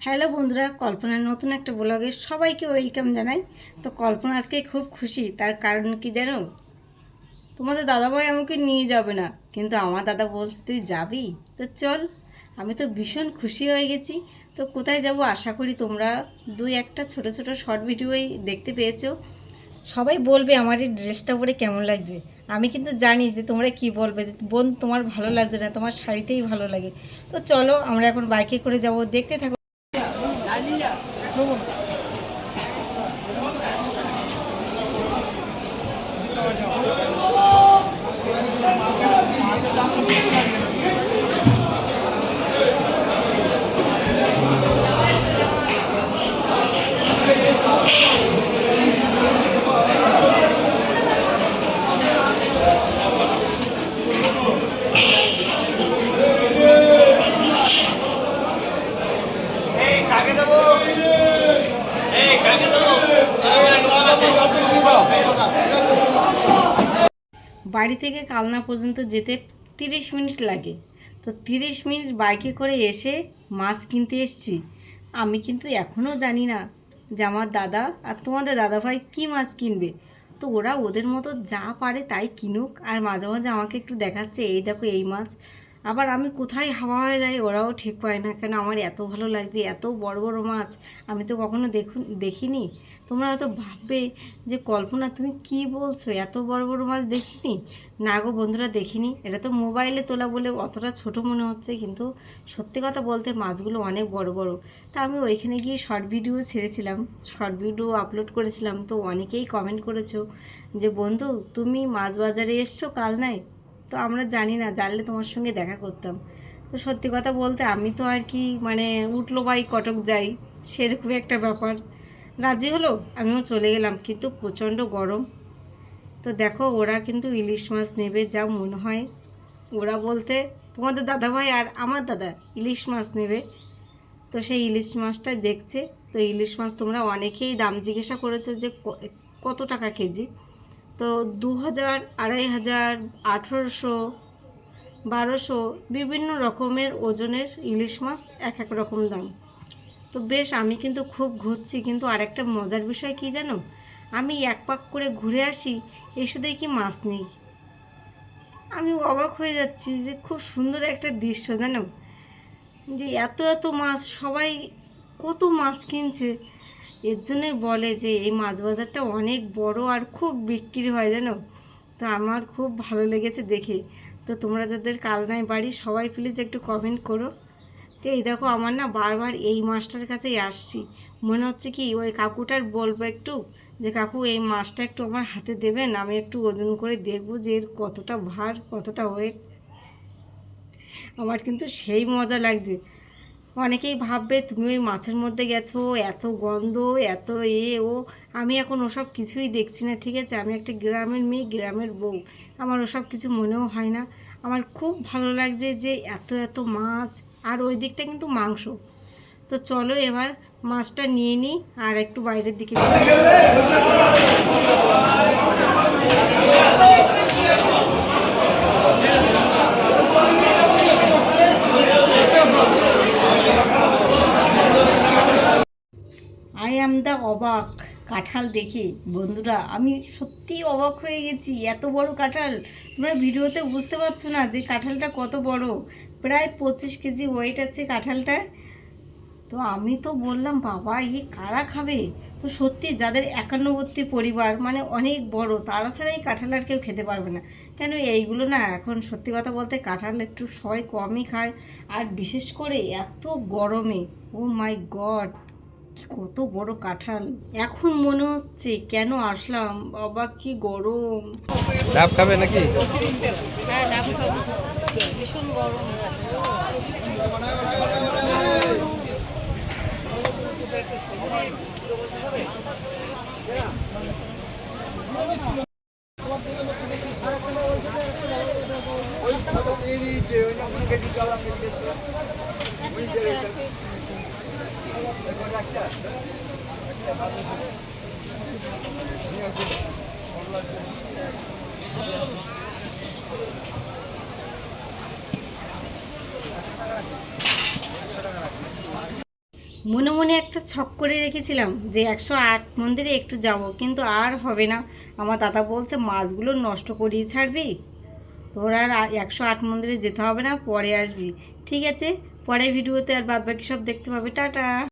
Hello বন্ধুরা, কল্পনার নতুন একটা ব্লগে সবাইকে ওয়েলকাম জানাই। তো কল্পনা আজকে খুব খুশি, তার কারণ কি জানো? তোমাদের দাদাভাই আমাকে নিয়ে যাবে না, কিন্তু আমার দাদা বলছে তুই যাবি, তো চল। আমি তো ভীষণ খুশি হয়ে গেছি। তো কোথায় যাব আশা করি তোমরা দুই একটা ছোট ছোট শর্ট ভিডিওই দেখতে পেয়েছো। সবাই বলবে আমার এই ড্রেসটা পরে কেমন লাগছে। আমি কিন্তু জানি যে তোমরা কি বলবে, যে বোন তোমার ভালো লাগছে না, তোমার শাড়িতেই ভালো লাগে। তো চলো আমরা এখন বাইকে করে যাব, দেখতে থাকো। বাড়ি থেকে কালনা পর্যন্ত যেতে 30 মিনিট লাগে। তো 30 মিনিট বাইকে করে এসে মাছ কিনতে এসেছি। আমি কিন্তু এখনও জানি না যে আমার দাদা আর তোমাদের দাদাভাই কী মাছ কিনবে। তো ওরা ওদের মতো যা পারে তাই কিনুক, আর মাঝে মাঝে আমাকে একটু দেখাচ্ছে এই দেখো এই মাছ। আবার আমি কোথায় হাওয়া হয়ে যাই ওরাও ঠিক পায় না, কেন আমার এত ভালো লাগছে, এত বড় বড় মাছ আমি তো কখনো দেখিনি। তোমরা হয়তো ভাববে যে কল্পনা তুমি কি বলছো, এত বড় বড় মাছ দেখিনি। না গো বন্ধুরা, দেখিনি। এটা তো মোবাইলে তোলা বলে অতটা ছোট মনে হচ্ছে, কিন্তু সত্যি কথা বলতে মাছগুলো অনেক বড় বড়। তা আমি ওইখানে গিয়ে শর্ট ভিডিও ছেড়েছিলাম, শর্ট ভিডিও আপলোড করেছিলাম। তো অনেকেই কমেন্ট করেছো যে বন্ধু তুমি মাছ বাজারে এসছো কালনায়। তো আমরা জানি না, জানলে তোমার সঙ্গে দেখা করতাম। তো সত্যি কথা বলতে আমি তো আর কি মানে উঠলো বাই কটক যাই, সেরকম একটা ব্যাপার। রাজি হলো, আমিও চলে গেলাম, কিন্তু প্রচণ্ড গরম। তো দেখো ওরা কিন্তু ইলিশ মাছ নেবে যা মনে হয়। ওরা বলতে তোমাদের দাদাভাই আর আমার দাদা ইলিশ মাছ নেবে। তো সেই ইলিশ মাছটা দেখছে। তো ইলিশ মাছ তোমরা অনেকেই দাম জিজ্ঞাসা করেছো যে কত টাকা কেজি। তো 2000, 2500, 1800, 1200 বিভিন্ন রকমের ওজনের ইলিশ মাছ, এক এক রকম দাম। তো বেশ, আমি কিন্তু খুব ঘুরছি, কিন্তু আরেকটা মজার বিষয় কি জানো? আমি এক পাক করে ঘুরে আসি, এসে দেখি মাছ নেই। আমি অবাক হয়ে যাচ্ছি যে খুব সুন্দর একটা দৃশ্য জানো, যে এত এত মাছ, সবাই কত মাছ কিনছে। এর জন্যই বলে যে এই মাছ বাজারটা অনেক বড় আর খুব বিক্রি হয় জানো। তো আমার খুব ভালো লেগেছে দেখে। তো তোমরা যাদের কালনায় বাড়ি সবাই প্লিজ একটু কমেন্ট করো। তো এই দেখো আমার না বারবার এই মাছটার কাছেই আসছি। মনে হচ্ছে কি ওই কাকুটার বলবো একটু যে কাকু এই মাছটা একটু আমার হাতে দেবেন, আমি একটু ওজন করে দেখবো যে এর কতটা ভার, কতটা ওয়েট। আমার কিন্তু সেই মজা লাগছে। অনেকেই ভাববে তুমি ওই মাছের মধ্যে গেছো, এত গন্ধ, এত ও। আমি এখন ওসব কিছুই দেখছি না, ঠিক আছে? আমি একটা গ্রামের মেয়ে, গ্রামের বউ, আমার ওসব কিছু মনেও হয় না। আমার খুব ভালো লাগছে যে এত এত মাছ, আর ওই দিকটা কিন্তু মাংস। তো চলো এবার মাছটা নিয়ে নিই আর একটু বাইরের দিকে আই অ্যাম দ্য অবাক। কাঁঠাল দেখি বন্ধুরা আমি সত্যিই অবাক হয়ে গেছি, এত বড় কাঁঠাল। তোমরা ভিডিওতে বুঝতে পারছো না যে কাঁঠালটা কত বড়, প্রায় 25 কেজি ওয়েট আছে কাঁঠালটা। তো আমি তো বললাম বাবা এই কারা খাবে। তো সত্যি যাদের একান্নবর্তী পরিবার মানে অনেক বড়, তারা ছাড়া এই কাঁঠাল আর কেউ খেতে পারবে না। কেন এইগুলো না এখন সত্যি কথা বলতে কাঁঠাল একটু সবাই কমই খায়, আর বিশেষ করে এত গরমে। ও মাই গড, কত বড় কাঁঠাল! এখন মনে হচ্ছে কেন আসলাম, বাবা কি গরম। ডাব খাবে নাকি? হ্যাঁ ডাব খাবো, ভীষণ গরম। মনে মনে একটা ছক করে রেখেছিলাম যে 108 মন্দিরে একটু যাব, কিন্তু আর হবে না। আমার দাদা বলছে মাছগুলো নষ্ট করিয়ে ছাড়বি, তোর আর 108 মন্দিরে যেতে হবে না, পরে আসবি। ঠিক আছে, পরের ভিডিওতে আর বাদবাকি সব দেখতে পাবে। টাটা।